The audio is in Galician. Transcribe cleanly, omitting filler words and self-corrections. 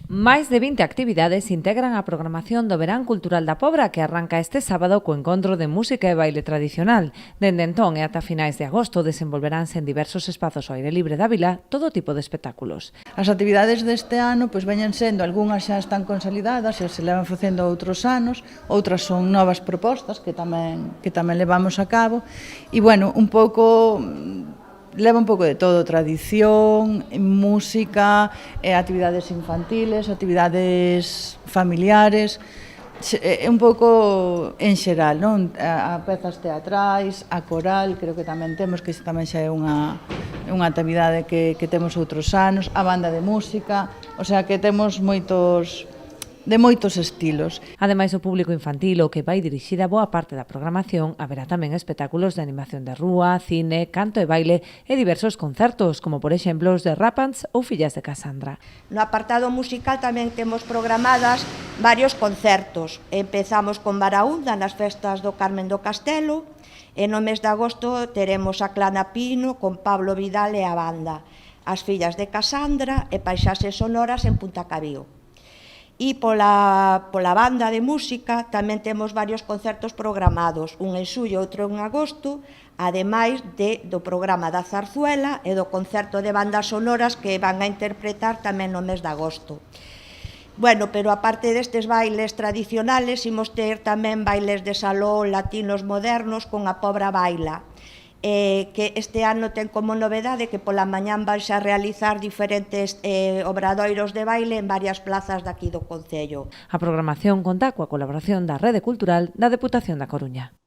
Máis de 20 actividades integran a programación do Verán Cultural da Pobra que arranca este sábado co encontro de música e baile tradicional. Dende entón e ata finais de agosto desenvolveránse en diversos espazos ao aire libre da vila todo tipo de espectáculos. As actividades deste ano veñen sendo, algunhas xa están consolidadas e se levan facendo outros anos, outras son novas propostas que tamén levamos a cabo e, bueno, leva un pouco de todo, tradición, música, actividades infantiles, actividades familiares, un pouco en xeral, non? A pezas teatrais, a coral, creo que tamén temos, que tamén xa é unha actividade que temos outros anos, a banda de música, o sea que temos de moitos estilos. Ademais do público infantil, o que vai dirixida boa parte da programación, haberá tamén espectáculos de animación de rúa, cine, canto e baile e diversos concertos, como por exemplo os de Rapants ou Fillas de Casandra. No apartado musical tamén temos programadas varios concertos. Empezamos con Baraúnda nas festas do Carmen do Castelo e no mes de agosto teremos a Clana Pino con Pablo Vidal e a banda, as Fillas de Casandra e Paisaxes Sonoras en Punta Cabío. E pola banda de música tamén temos varios concertos programados, un en xullo e outro en agosto, ademais do programa da zarzuela e do concerto de bandas sonoras que van a interpretar tamén no mes de agosto. Bueno, pero aparte destes bailes tradicionales, imos ter tamén bailes de salón latinos modernos con a Pobra Baila, que este ano ten como novedade que pola mañán vanse a realizar diferentes obradoiros de baile en varias plazas daqui do concello. A programación conta coa colaboración da Rede Cultural da Deputación da Coruña.